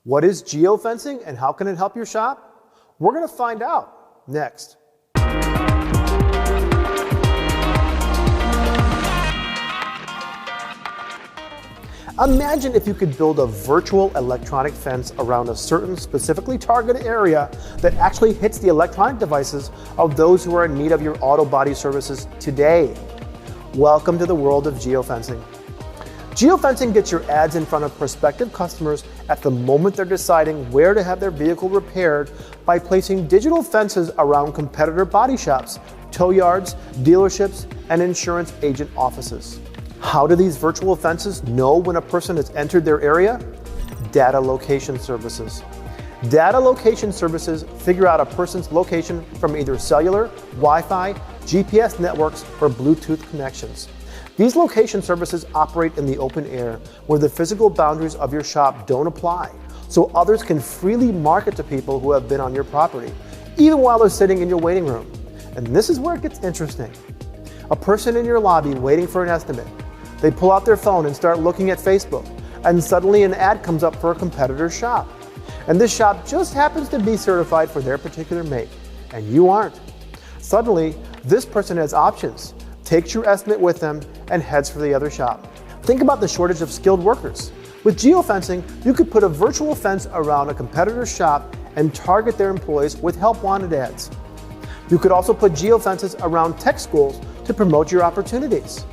What is geofencing and how can it help your shop? We're going to find out next. Imagine if you could build a virtual electronic fence around a certain specifically targeted area that actually hits the electronic devices of those who are in need of your auto body services today. Welcome to the world of geofencing. Geofencing gets your ads in front of prospective customers at the moment they're deciding where to have their vehicle repaired by placing digital fences around competitor body shops, tow yards, dealerships, and insurance agent offices. How do these virtual fences know when a person has entered their area? Data location services. Data location services figure out a person's location from either cellular, Wi-Fi, GPS networks, or Bluetooth connections. These location services operate in the open air where the physical boundaries of your shop don't apply, so others can freely market to people who have been on your property, even while they're sitting in your waiting room. And this is where it gets interesting. A person in your lobby waiting for an estimate. They pull out their phone and start looking at Facebook, and suddenly an ad comes up for a competitor's shop. And this shop just happens to be certified for their particular make, and you aren't. Suddenly, this person has options, takes your estimate with them, and heads for the other shop. Think about the shortage of skilled workers. With geofencing, you could put a virtual fence around a competitor's shop and target their employees with help wanted ads. You could also put geofences around tech schools to promote your opportunities.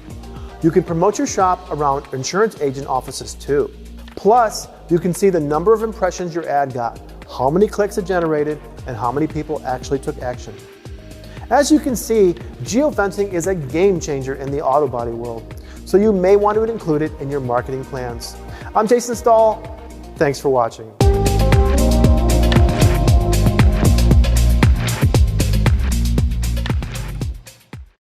You can promote your shop around insurance agent offices too. Plus, you can see the number of impressions your ad got, how many clicks it generated, and how many people actually took action. As you can see, geofencing is a game changer in the auto body world, so you may want to include it in your marketing plans. I'm Jason Stahl. Thanks for watching.